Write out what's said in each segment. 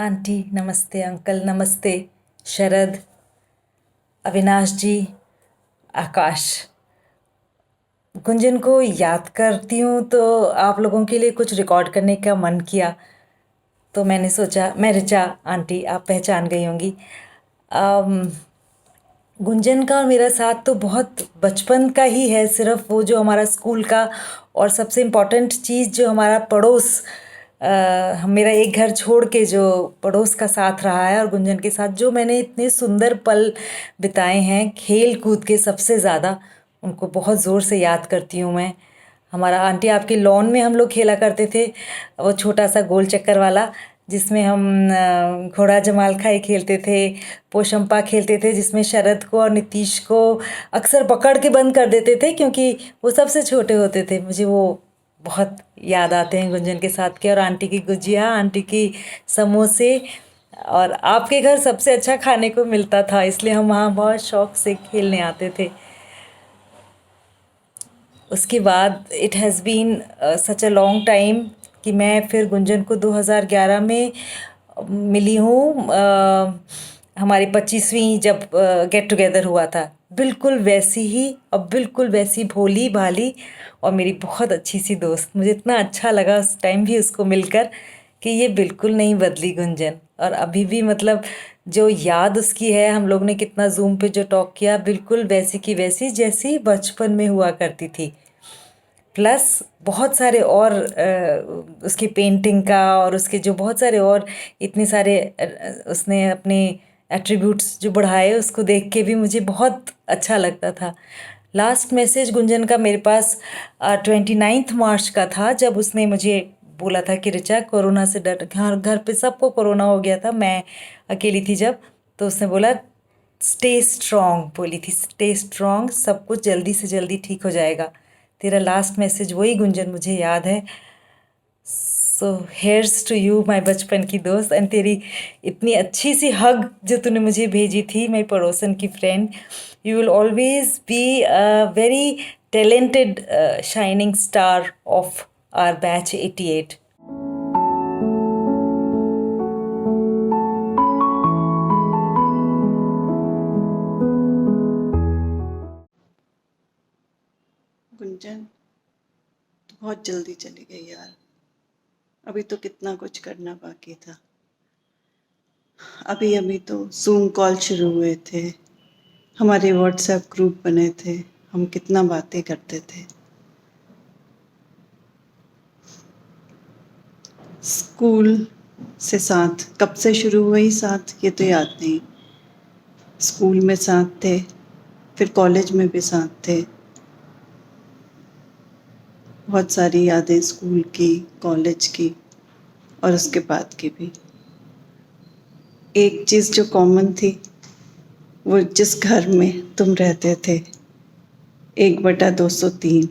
Aunty नमस्ते, uncle नमस्ते, शरद, अविनाश जी, आकाश। गुंजन को याद करती हूँ तो आप लोगों के लिए कुछ रिकॉर्ड करने का मन किया, तो मैंने सोचा। मैं ऋचा, आंटी आप पहचान गई होंगी। अम, गुंजन का और मेरा साथ तो बहुत बचपन का ही है। सिर्फ वो जो हमारा स्कूल का और सबसे इम्पोर्टेंट चीज़ जो हमारा पड़ोस, मेरा एक घर छोड़ के जो पड़ोस का साथ रहा है, और गुंजन के साथ जो मैंने इतने सुंदर पल बिताए हैं खेल कूद के, सबसे ज़्यादा उनको बहुत ज़ोर से याद करती हूँ मैं। हमारा आंटी आपके लॉन में हम लोग खेला करते थे, वो छोटा सा गोल चक्कर वाला, जिसमें हम घोड़ा जमाल खाई खेलते थे, पोशंपा खेलते थे, जिसमें शरद को और नीतीश को अक्सर पकड़ के बंद कर देते थे क्योंकि वो सबसे छोटे होते थे। मुझे वो बहुत याद आते हैं गुंजन के साथ के। और आंटी की गुजिया, आंटी की समोसे, और आपके घर सबसे अच्छा खाने को मिलता था, इसलिए हम वहाँ बहुत शौक से खेलने आते थे। उसके बाद it has been such a long time कि मैं फिर गुंजन को 2011 में मिली हूँ। हमारी 25वीं जब गेट टुगेदर हुआ था, बिल्कुल वैसी ही, और बिल्कुल वैसी भोली भाली, और मेरी बहुत अच्छी सी दोस्त। मुझे इतना अच्छा लगा उस टाइम भी उसको मिलकर कि ये बिल्कुल नहीं बदली गुंजन। और अभी भी मतलब जो याद उसकी है, हम लोग ने कितना जूम पे जो टॉक किया, बिल्कुल वैसी की वैसी जैसी बचपन में हुआ करती थी। प्लस बहुत सारे और उसकी पेंटिंग का, और उसके जो बहुत सारे और इतने सारे उसने अपने एट्रीब्यूट्स जो बढ़ाए, उसको देख के भी मुझे बहुत अच्छा लगता था। लास्ट मैसेज गुंजन का मेरे पास 29 मार्च का था, जब उसने मुझे बोला था कि ऋचा कोरोना से डर, घर घर पे सबको कोरोना हो गया था, मैं अकेली थी जब, तो उसने बोला स्टे स्ट्रॉन्ग, बोली थी स्टे स्ट्रॉन्ग, सब कुछ जल्दी से जल्दी ठीक हो जाएगा। तेरा लास्ट मैसेज वही गुंजन मुझे याद है। सो हेयर्स टू यू माय बचपन की दोस्त, एंड तेरी इतनी अच्छी सी हग जो तूने मुझे भेजी थी, मेरी पड़ोसन की friend. You will always be a very talented shining star of our batch 88। Gunjan, तू बहुत जल्दी चली गई यार। अभी तो कितना कुछ करना बाकी था। अभी अभी तो जूम कॉल शुरू हुए थे, हमारे व्हाट्सएप ग्रुप बने थे, हम कितना बातें करते थे। स्कूल से साथ कब से शुरू हुई साथ, ये तो याद नहीं। स्कूल में साथ थे, फिर कॉलेज में भी साथ थे। बहुत सारी यादें स्कूल की, कॉलेज की, और उसके बाद की भी। एक चीज़ जो कॉमन थी, वो जिस घर में तुम रहते थे, 1/203,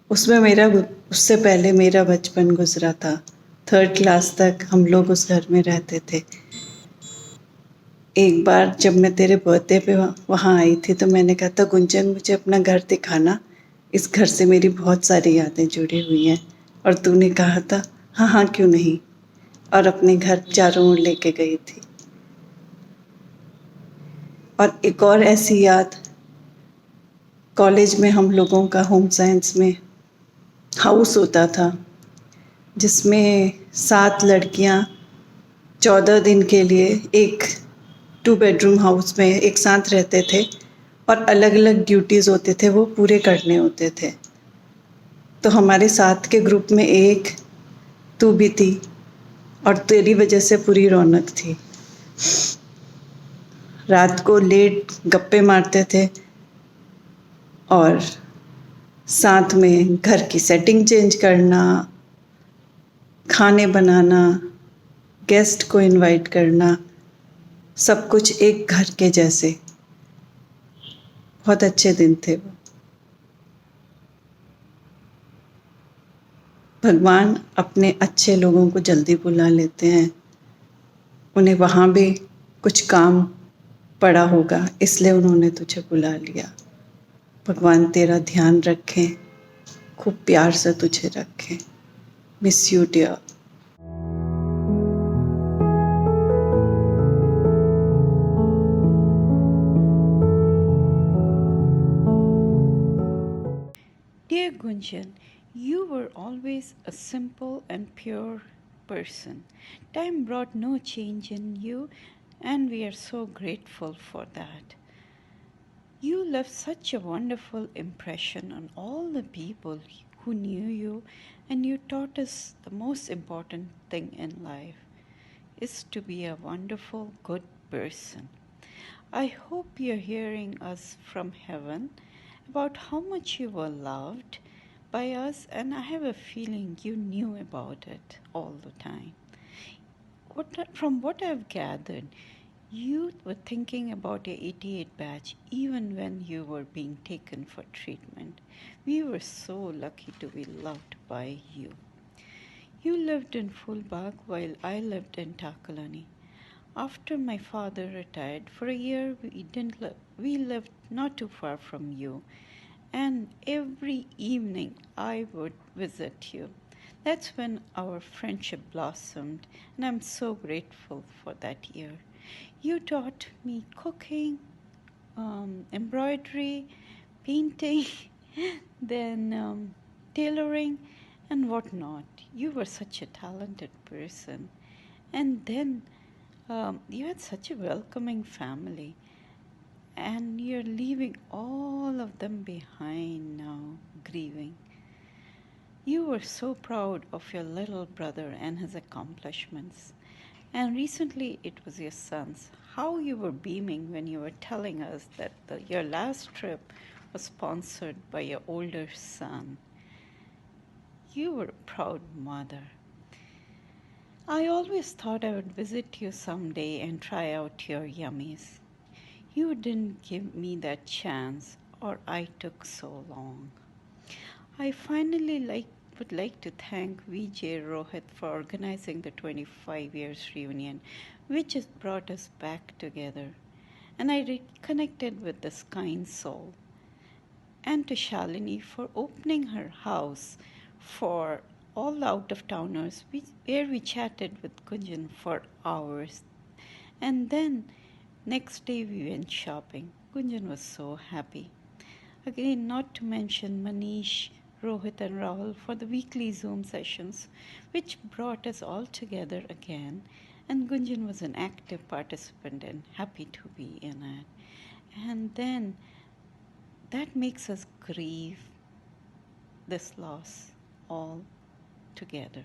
उसमें उससे पहले मेरा बचपन गुजरा था। 3rd क्लास तक हम लोग उस घर में रहते थे। एक बार जब मैं तेरे बर्थडे पे वहाँ आई थी, तो मैंने कहा था गुंजन मुझे अपना घर दिखाना, इस घर से मेरी बहुत सारी यादें जुड़ी हुई हैं। और तूने कहा था हाँ हाँ क्यों नहीं, और अपने घर चारों ओर लेके गई थी। और एक और ऐसी याद, कॉलेज में हम लोगों का होम साइंस में हाउस होता था, जिसमें 7 लड़कियां 14 दिन के लिए एक 2 बेडरूम हाउस में एक साथ रहते थे, और अलग अलग ड्यूटीज़ होते थे, वो पूरे करने होते थे। तो हमारे साथ के ग्रुप में एक तू भी थी, और तेरी वजह से पूरी रौनक थी। रात को लेट गप्पे मारते थे, और साथ में घर की सेटिंग चेंज करना, खाने बनाना, गेस्ट को इनवाइट करना, सब कुछ एक घर के जैसे। बहुत अच्छे दिन थे वो। भगवान अपने अच्छे लोगों को जल्दी बुला लेते हैं, उन्हें वहाँ भी कुछ काम पड़ा होगा, इसलिए उन्होंने तुझे बुला लिया। भगवान तेरा ध्यान रखें, खूब प्यार से तुझे रखें। Miss you dear. Dear Gunjan, you were always a simple and pure person. Time brought no change in you, and we are so grateful for that. You left such a wonderful impression on all the people who knew you, and you taught us the most important thing in life is to be a wonderful, good person. I hope you're hearing us from heaven about how much you were loved by us, and I have a feeling you knew about it all the time. From what I've gathered, you were thinking about your 88 batch even when you were being taken for treatment. We were so lucky to be loved by you. You lived in Fulbagh while I lived in Takalani. After my father retired, for a year we lived not too far from you, and every evening I would visit you. That's when our friendship blossomed, and I'm so grateful for that year. You taught me cooking, embroidery, painting, then tailoring, and whatnot. You were such a talented person. And then you had such a welcoming family, and you're leaving all of them behind now, grieving. You were so proud of your little brother and his accomplishments. And recently it was your son's. How you were beaming when you were telling us that your last trip was sponsored by your older son. You were a proud mother. I always thought I would visit you someday and try out your yummies. You didn't give me that chance, or I took so long. I finally would like to thank Vijay Rohit for organizing the 25 years reunion, which has brought us back together. And I reconnected with this kind soul. And to Shalini for opening her house for all the out-of-towners, where we chatted with Gunjan for hours. And then next day we went shopping. Gunjan was so happy. Again, not to mention Manish, Rohit and Rahul for the weekly Zoom sessions, which brought us all together again. And Gunjan was an active participant and happy to be in it. And then that makes us grieve this loss all together.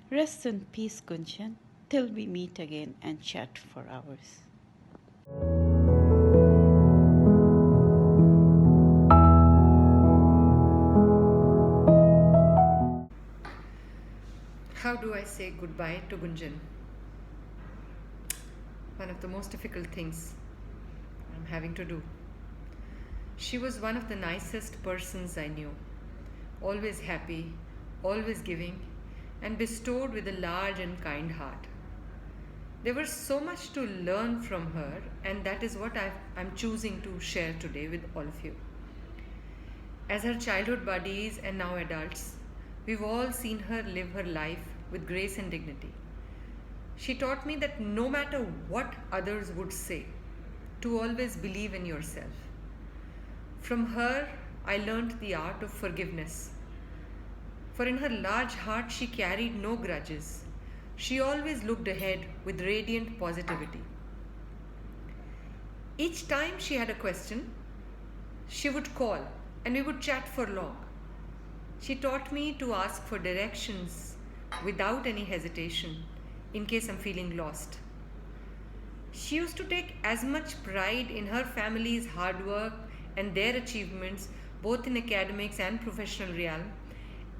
Rest in peace, Gunjan, till we meet again and chat for hours. How do I say goodbye to Gunjan? One of the most difficult things I'm having to do. She was one of the nicest persons I knew. Always happy, always giving, and bestowed with a large and kind heart. There was so much to learn from her, and that is what I'm choosing to share today with all of you. As her childhood buddies and now adults, we've all seen her live her life with grace and dignity. She taught me that no matter what others would say, to always believe in yourself. From her, I learnt the art of forgiveness. For in her large heart, she carried no grudges. She always looked ahead with radiant positivity. Each time she had a question, she would call and we would chat for long. She taught me to ask for directions without any hesitation in case I'm feeling lost. She used to take as much pride in her family's hard work and their achievements, both in academics and professional realm,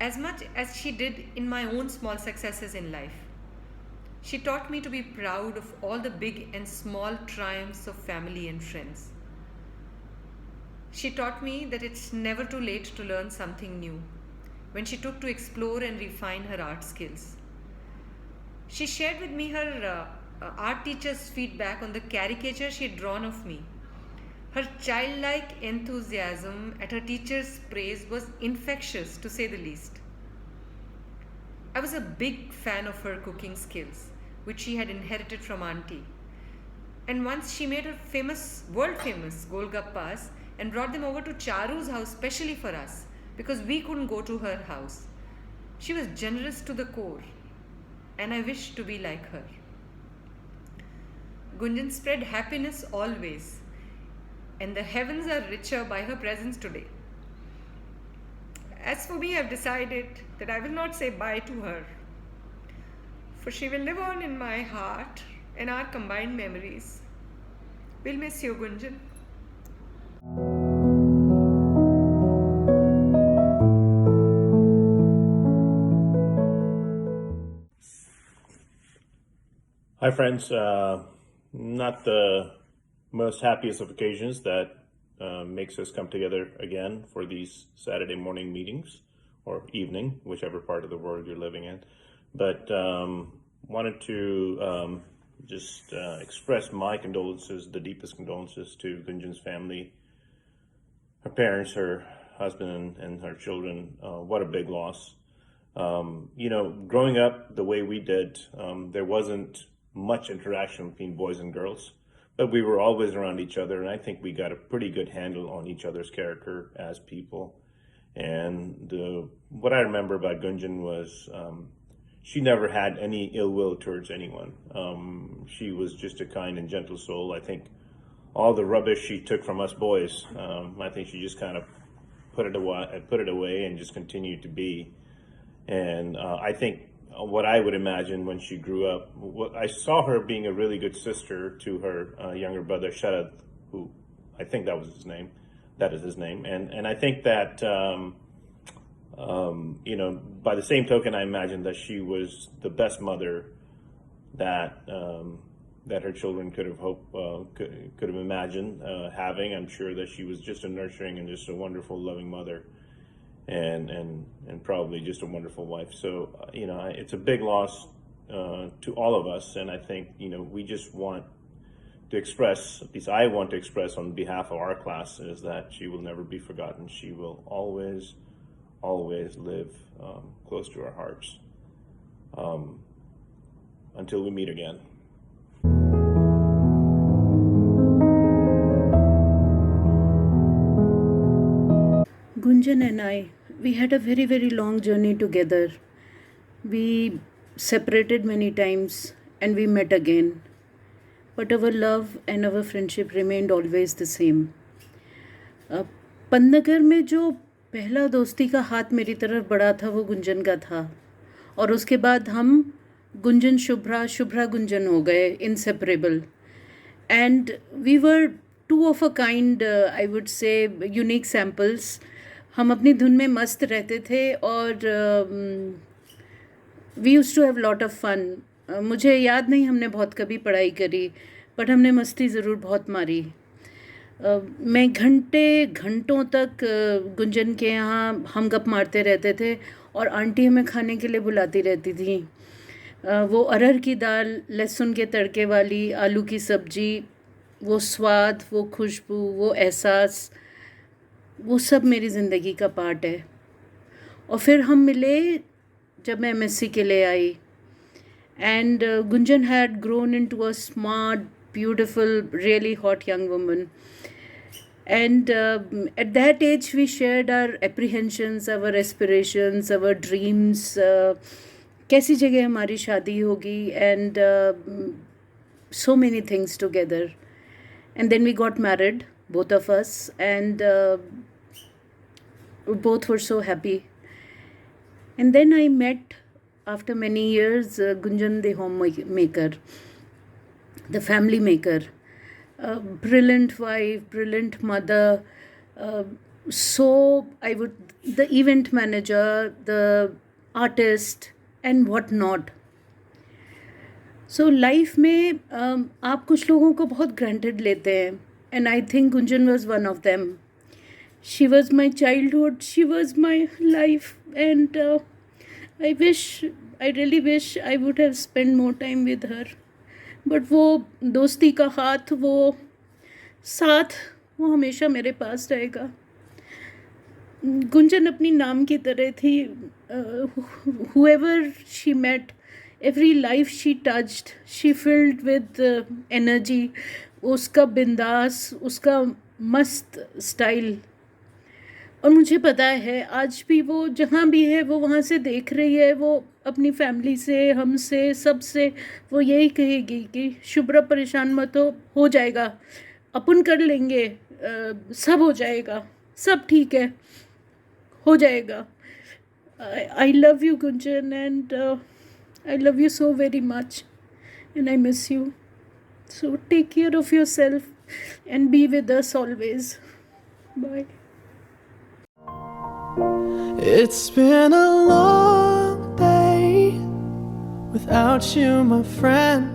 as much as she did in my own small successes in life. She taught me to be proud of all the big and small triumphs of family and friends. She taught me that it's never too late to learn something new when she took to explore and refine her art skills. She shared with me her art teacher's feedback on the caricature she had drawn of me. Her childlike enthusiasm at her teacher's praise was infectious, to say the least. I was a big fan of her cooking skills, which she had inherited from Auntie. And once she made her world famous Golgappas and brought them over to Charu's house specially for us, because we couldn't go to her house. She was generous to the core, and I wish to be like her. Gunjan spread happiness always, and the heavens are richer by her presence today. As for me, I've decided that I will not say bye to her, for she will live on in my heart and our combined memories. We'll miss you, Gunjan. Hi, friends. Not the most happiest of occasions that makes us come together again for these Saturday morning meetings or evening, whichever part of the world you're living in. But wanted to just express my condolences, the deepest condolences to Gunjan's family, her parents, her husband, and her children. What a big loss. Growing up the way we did, there wasn't much interaction between boys and girls, but we were always around each other, and I think we got a pretty good handle on each other's character as people. And what I remember about Gunjan was she never had any ill will towards anyone. She was just a kind and gentle soul. I think all the rubbish she took from us boys, I think she just kind of put it away and just continued to be. And I think what I would imagine when she grew up, I saw her being a really good sister to her younger brother Sharad, who I think that was his name. That is his name. And I think that by the same token, I imagine that she was the best mother that her children could have imagined having. I'm sure that she was just a nurturing and just a wonderful, loving mother. And probably just a wonderful wife. So, it's a big loss to all of us. And I think, we just want to express, at least I want to express on behalf of our class, is that she will never be forgotten. She will always, always live close to our hearts until we meet again. Gunjan and I, we had a very, very long journey together. We separated many times and we met again. But our love and our friendship remained always the same. Pantnagar में जो पहला दोस्ती का हाथ मेरी तरफ बढ़ा था वो गुंजन का था, और उसके बाद हम गुंजन शुभ्रा, शुभ्रा गुंजन हो गए, inseparable. And we were two of a kind, I would say, unique samples. हम अपनी धुन में मस्त रहते थे और we used to have lot of fun. मुझे याद नहीं हमने बहुत कभी पढ़ाई करी, बट हमने मस्ती ज़रूर बहुत मारी. मैं घंटों तक गुंजन के यहाँ हम गप मारते रहते थे और आंटी हमें खाने के लिए बुलाती रहती थी. वो अरहर की दाल, लहसुन के तड़के वाली, आलू की सब्जी, वो स्वाद, वो खुशबू, वो एहसास, वो सब मेरी ज़िंदगी का पार्ट है. और फिर हम मिले जब मैं MSc के लिए आई. And Gunjan had grown into a smart, beautiful, really hot young woman. And at that age, we shared our apprehensions, our aspirations, our dreams. कैसी जगह हमारी शादी होगी, and so many things together. And then we got married, both of us, and both were so happy. And then I met, after many years, Gunjan the homemaker, the family maker. Brilliant wife, brilliant mother, the event manager, the artist, and what not. So life में आप कुछ लोगों को बहुत granted लेते हैं, and I think Gunjan was one of them. She was my childhood, she was my life, and I really wish I would have spent more time with her. But वो दोस्ती का हाथ, वो साथ, वो हमेशा मेरे पास रहेगा. गुंजन अपनी नाम की तरह थी. whoever she met, every life she touched, she filled with energy. उसका बिंदास, उसका मस्त स्टाइल, और मुझे पता है आज भी वो जहाँ भी है वो वहाँ से देख रही है, वो अपनी फैमिली से, हमसे, सबसे वो यही कहेगी कि शुभ्रा परेशान मत हो जाएगा, अपन कर लेंगे, सब हो जाएगा, सब ठीक है, हो जाएगा. I love you, Gunjan, and I love you so very much, and I miss you. So take care of yourself and be with us always. Bye. It's been a long day without you, my friend,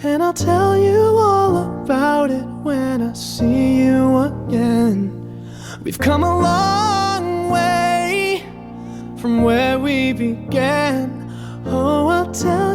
and I'll tell you all about it when I see you again. We've come a long way from where we began. Oh, I'll tell